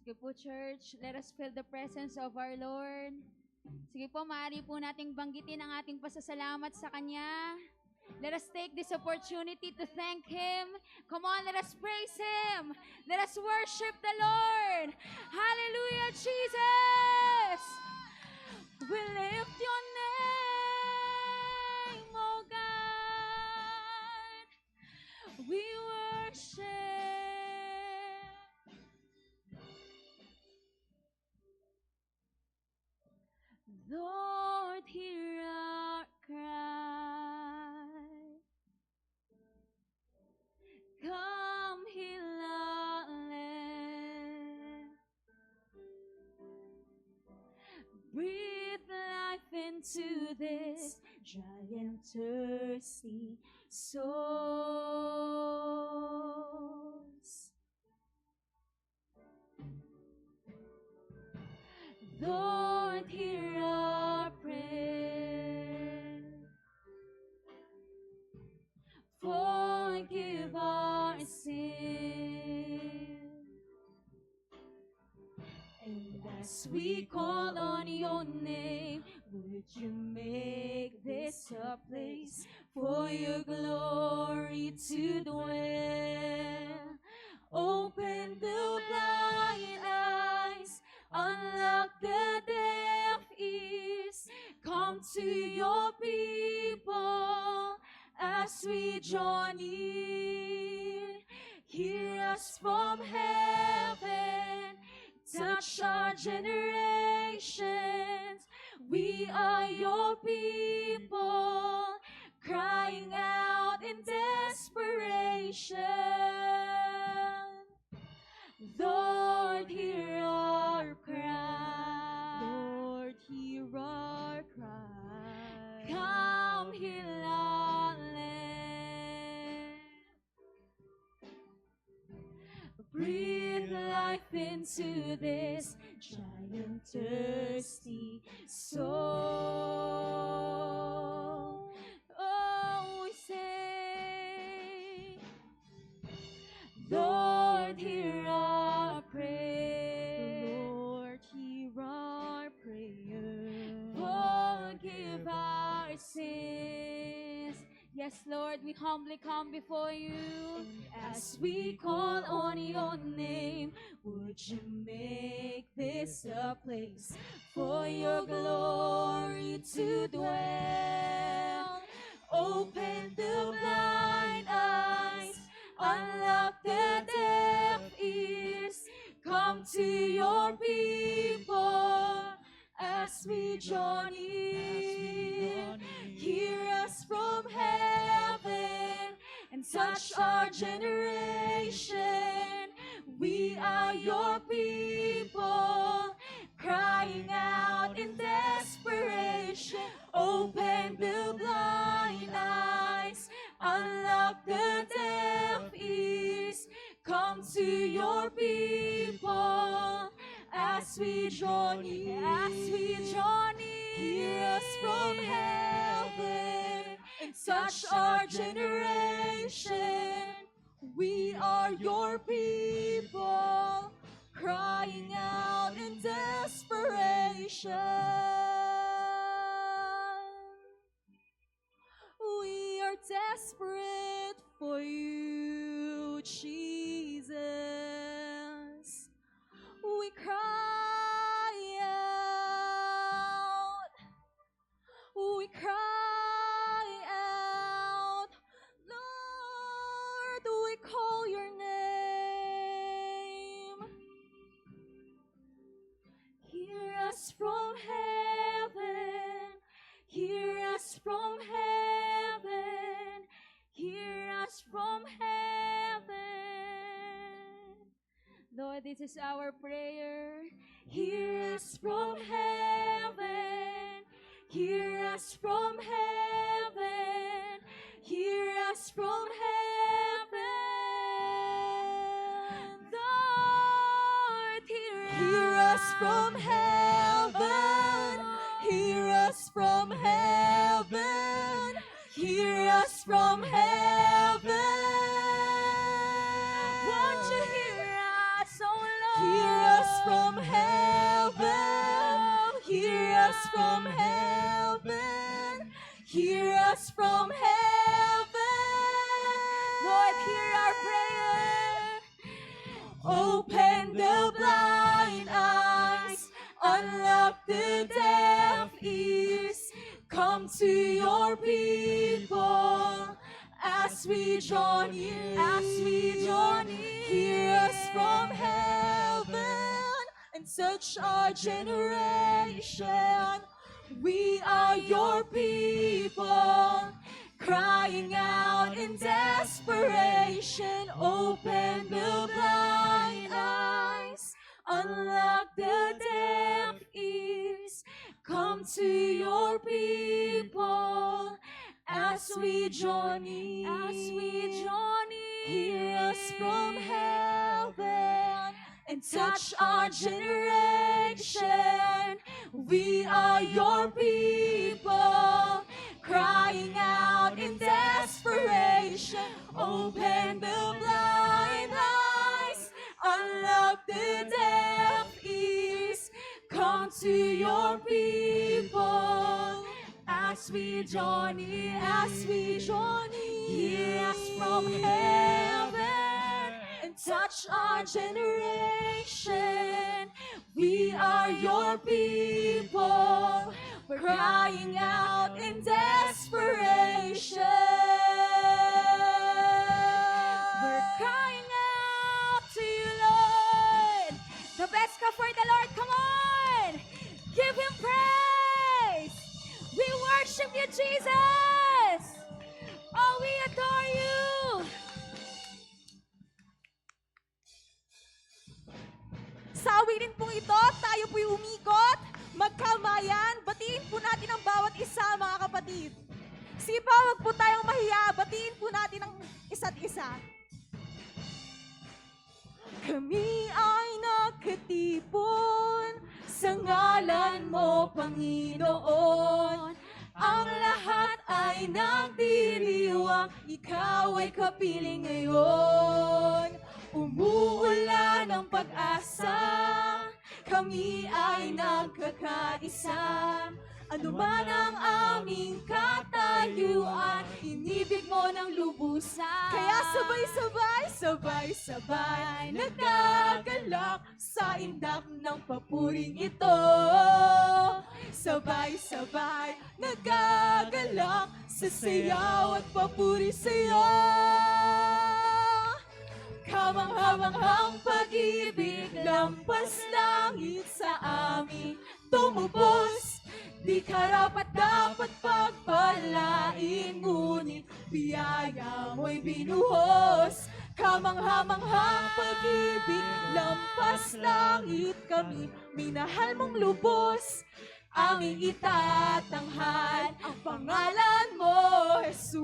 Sige po, church, let us feel the presence of our Lord. Sige po, maaari po nating banggitin ang ating pasasalamat sa Kanya. Let us take this opportunity to thank Him. Come on, let us praise Him. Let us worship the Lord. Hallelujah, Jesus! We lift your name, oh God. We worship. Lord, hear our cry. Come heal our land. Breathe life into this dry and thirsty souls. Lord, hear our prayer. Forgive our sin. And as we call on your name, would you make this a place for your glory to dwell? Open the blind eyes, unlock the deaf ears. Come to your people as we draw near. Hear us from heaven, touch our generations. We are your people, crying out in desperation. Lord, hear our cry. Lord, hear our cry. Come heal our land. Breathe life into this dry and thirsty soul. Oh, we say, Lord, hear our prayer. Lord, hear our prayer. Forgive our sins. Yes, Lord, we humbly come before you. And As we call on your name, would you make this a place for your glory to dwell? Open the blind eyes, unlock the deaf ears. Come to your people as we draw near. Hear us from heaven and touch our generation. We are your people, crying out in desperation. Open the blind eyes, unlock the deaf ears. Come to your people as we draw near. As we draw near. Hear us from heaven and touch our generation. We are your people, crying out in desperation. We are desperate for you, Jesus. We cry out. We cry out. Lord, we call your name. Hear us from heaven. Hear us from heaven. Hear us from heaven. Lord, this is our prayer. Hear us from heaven. Hear us from heaven. Hear us from heaven. Lord, hear us from heaven. Hear us from heaven. Hear us from heaven. Won't you hear us, oh Lord? Hear us us from heaven. Hear us from heaven. Lord, hear our prayer. Open the blind eyes, unlock the deaf ears. Come to your people as we join you, Hear us from heaven and touch our generation. We are your people, crying out in desperation. Open the blind eyes, unlock the deaf ears. Come to your people as we join in. Hear us from heaven and touch our generation. We are your people, crying out in desperation. Open the blind eyes, unlock the deaf ears. Come to your people as we join in, Hear us from heaven and touch our generation. We are your people, we're crying out in desperation. We're crying out to you, Lord. The best ka for the Lord. Come on. Give Him praise. We worship you, Jesus. Oh, we adore you. Sa awitin pong ito, tayo po'y umikot, magkamayan, batiin po natin ang bawat isa, mga kapatid. Sige po, wag po tayong mahiya, batiin po natin ang isa't isa. Kami ay nakatipon sa ngalan mo, Panginoon. Ang lahat ay nagdiriwang, ikaw ay kapiling ngayon. Umuulan ang pag-asa, kami ay nagkakaisa. Ano man ang aming katayuan, inibig mo ng lubusan. Kaya sabay-sabay, nagagalak sa indak ng papuring ito. Sabay-sabay, nagagalak sa sayaw at papuri sa'yo. Kamanghamanghang pag-ibig, lampas langit sa amin tumubos. Di karapat dapat pagpalain, ngunit biyaya mo'y binuhos. Kamanghamanghang pag-ibig, lampas langit kami, minahal mong lubos. Aming itatanghal ang pangalan mo, Jesus.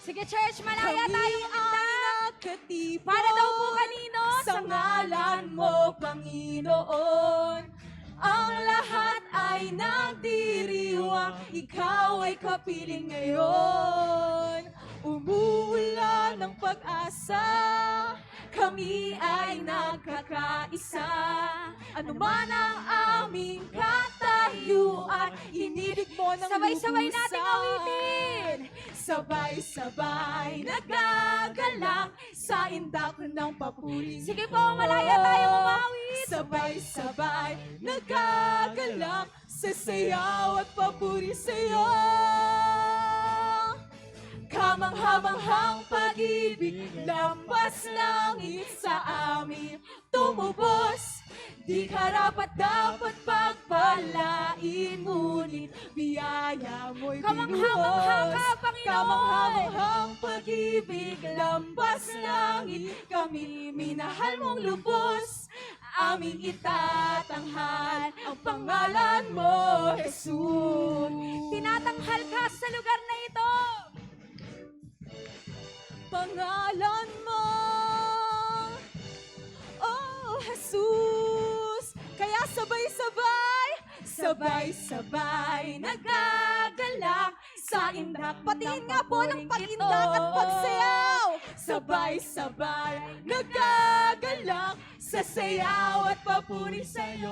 Sige, church, malaya tayong kumanta. Nakatipon Para daw po kanino? sa ngalan mo, Panginoon. Ang lahat ay nagdiriwang, ikaw ay kapiling ngayon. Umuulan ng pag-asa, kami ay nagkakaisa. Ano man ang aming katayuan, inibig mo ng Sabay-sabay lubusan. nating awitin. Sabay-sabay nagagalak sa indak ng papuri. Sige po, malaya tayong umawit. Sabay-sabay nagagalak sa sayaw at papuri sa'yo. Kamanghamanghang pag-ibig, lampas langit sa amin tumubos. Di karapat dapat pagpalain, ngunit biyaya mo'y Kamangha-mangha binuhos. ka, Panginoon. Kamanghamanghang pag-ibig, lampas langit kami, minahal mong lubos. Aming itatanghal ang pangalan mo, Jesus. Tinatanghal ka sa lugar na ito. Pangalan mo, oh Jesus. Kaya sabay-sabay nagagalak sa indak. Patingin nga po ng pagindak at pagsayaw. sabay-sabay nagagalak sa sayaw at papuri sa'yo.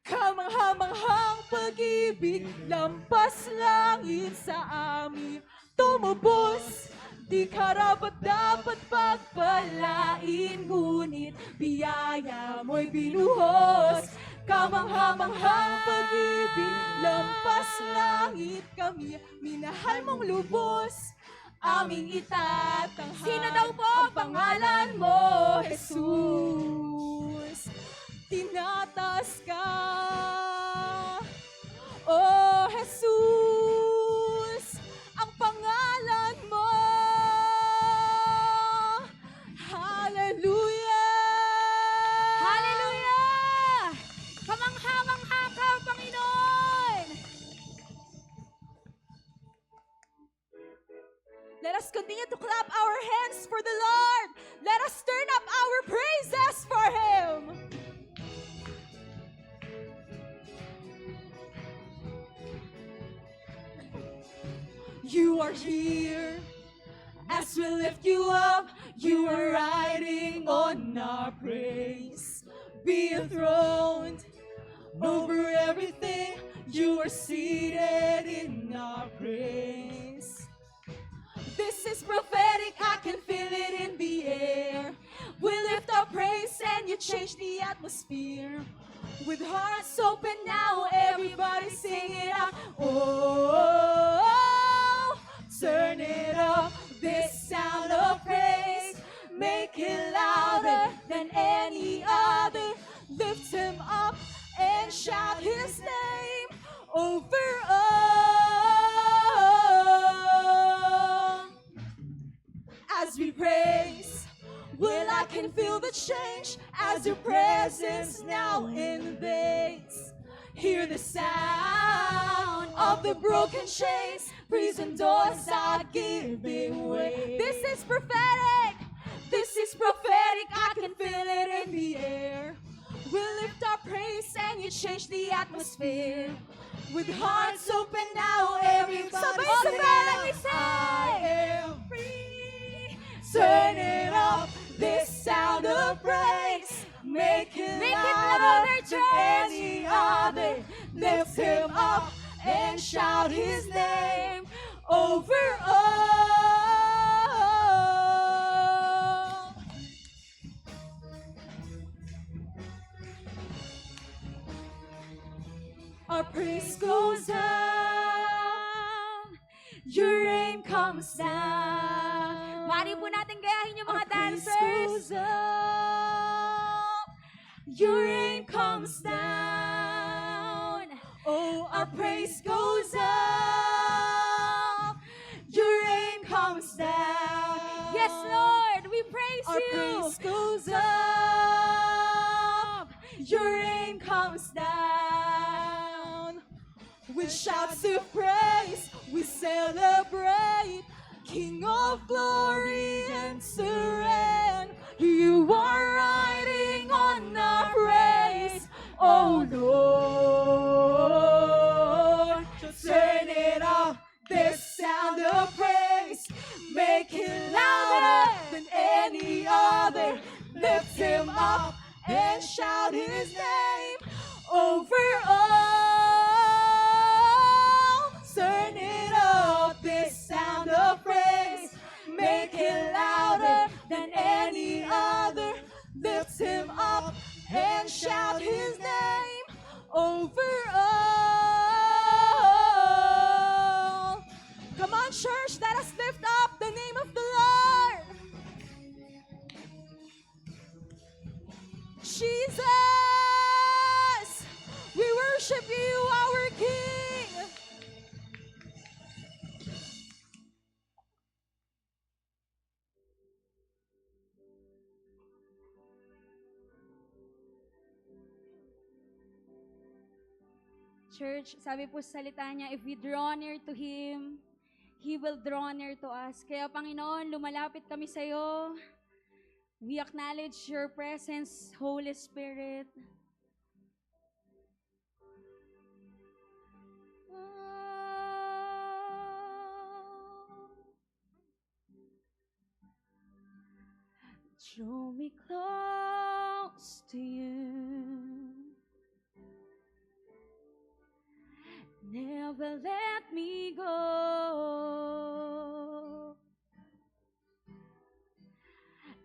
Kamangha-manghang pag-ibig, lampas langit sa amin tumubos. Di karapat-dapat pagpalain, ngunit biyaya mo'y binuhos. Kamangha-manghang pag-ibig, lampas langit kami, minahal mong lubos. Aming itatanghal, Sino daw po? ang pangalan mo, Jesus. Tinatas ka, oh Jesus, ang pangalan mo. Hallelujah! Hallelujah! Kamangha-mangha ka, Panginoon! Let us continue to clap our hands for the Lord. Let us turn up our praises for Him. You are here as we lift you up. You are riding on our praise. Be enthroned over everything. You are seated in our praise. This is prophetic, I can feel it in the air. We lift our praise and you change the atmosphere. With hearts open now, everybody sing it out. Oh, turn it up, this sound of praise. Make it louder than any other. Lift Him up and shout His name over all. As we praise, well, I can feel the change as your presence now invades. Hear the sound of the broken chains, prison doors are giving way. This is prophetic, this is prophetic, I can feel it in the air. We lift our praise and you change the atmosphere. With hearts open now, everybody Sabay-sabay, sing, I am free. Turn it up, this sound of praise. Make it louder than any other. Lift Him up and shout His name over all. Our praise goes up, your rain comes down. Mari po natin gayahin yung mga Our praise dancers. goes up, your rain comes down. Oh, our praise goes up, your rain comes down. Yes, Lord, we praise Our you. praise goes up, your rain comes down. With shouts of praise, we celebrate, King of glory and serene. You are riding on our praise, oh Lord. Turn it up, this sound of praise. Make it louder than any other. Lift Him up and shout His name over all. Turn it up, this sound of praise. Make it louder than any other. Lift Him up and shout His name over all. Come on, church, let us lift up the name of the Lord. Jesus, we worship you, our King. Church, sabi po sa salita niya, if we draw near to Him, He will draw near to us. Kaya Panginoon, lumalapit kami sa iyo. We acknowledge your presence, Holy Spirit. Draw me close to you. Never let me go.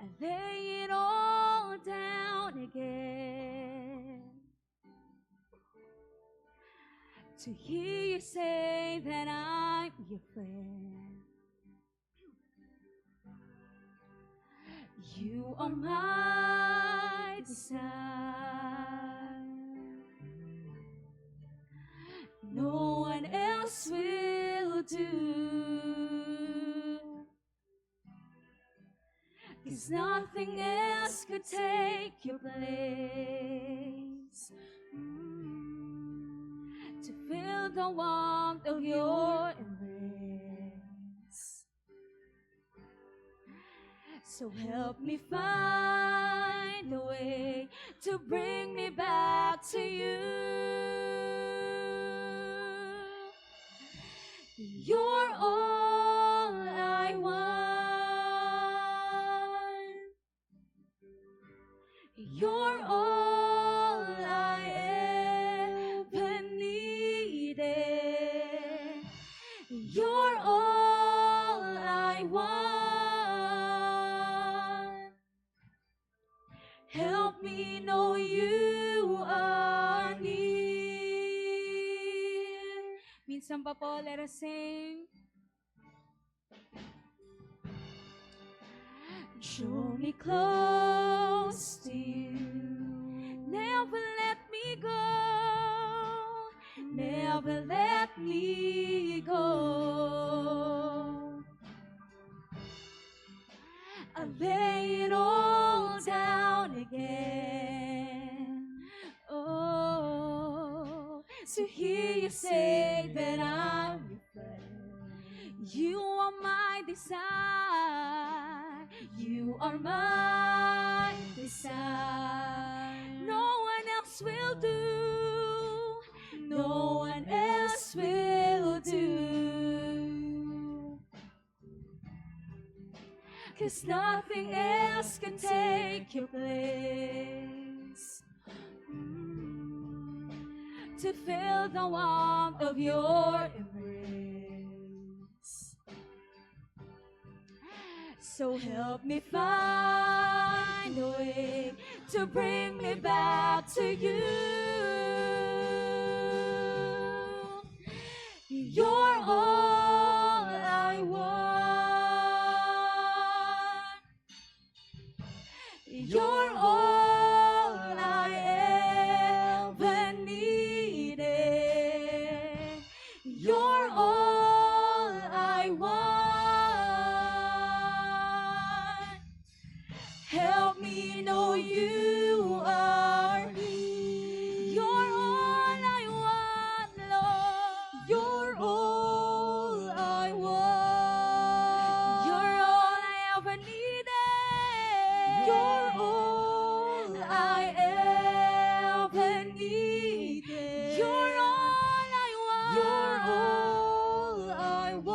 I lay it all down again to hear you say that I'm your friend. You are my desire. No one else will do. 'Cause nothing else could take your place. To feel the warmth of your embrace. So help me find a way to bring me back to you. You're all I want. You're all I ever needed. You're all I want. Help me know you are near. Minsan pa po, let us sing. Draw me close to you. Never let me go. Never let me go. I lay it all down again. Oh, to hear you say that I'm your friend. You are my desire. You are my desire. No one else will do. No one else will do. 'Cause nothing else can take your place. To feel the warmth of your embrace. So help me find a way to bring me back to you. You're all I want. You're all I ever needed. You're all I want. Help me know you are near. You're all I want, Lord. You're all I want. You're all I ever needed. You're all I ever needed. You're all I want. You're all I want.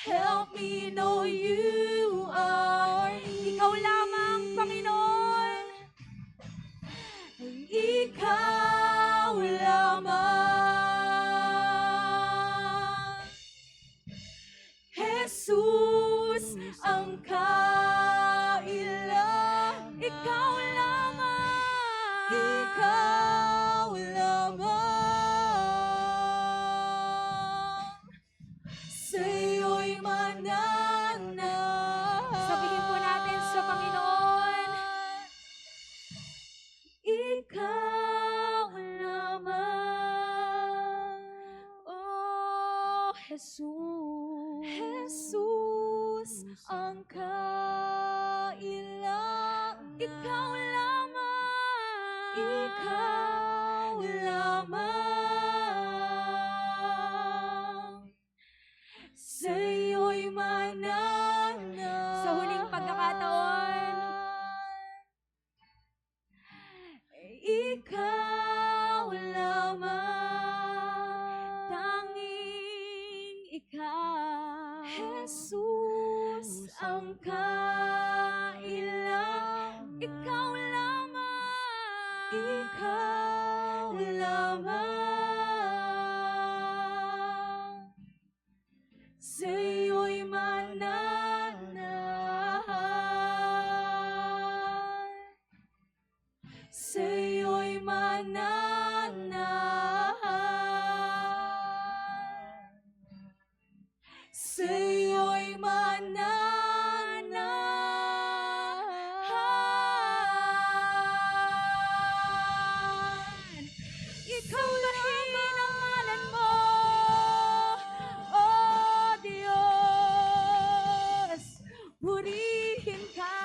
Help me know you are near. Ikaw lamang, Panginoon. Ikaw lamang. Jesus ang kailangan. Ikaw lamang. Ikaw lamang. Sa'yo'y mananag. Sabihin po natin sa Panginoon. Ikaw lamang. Oh, Jesus. Jesus ang kailangan. Ikaw lamang. Ikaw lamang. Sa'yo'y mananag. Sa huling pagkakataon, ikaw lamang. Tanging ikaw. Jesus. ang kailangan. Ikaw lamang. Ikaw lamang. Sa'yo'y mananahan. Sa'yo'y mananahan. Sa'yo'y mananahan. Ikaw lahin ang ngalan mo, O Diyos. Purihin ka.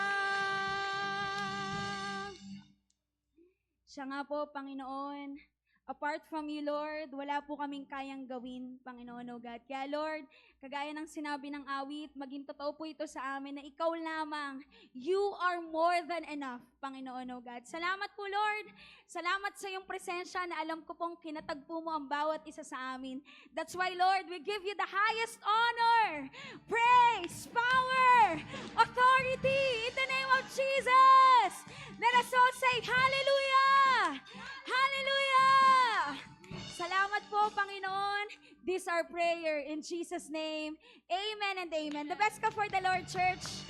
Siya nga po, Panginoon. Apart from you, Lord, wala po kaming kayang gawin, Panginoon, O God. Kaya, Lord, kagaya ng sinabi ng awit, maging totoo po ito sa amin na ikaw lamang, you are more than enough, Panginoon, O God. Salamat po, Lord. Salamat sa iyong presensya na alam ko pong kinatagpo mo ang bawat isa sa amin. That's why, Lord, we give you the highest honor, praise, power, authority in the name of Jesus. Let us all say, Hallelujah! Hallelujah! Salamat po, Panginoon. This our prayer in Jesus' name. Amen and amen. The best ka for the Lord, church.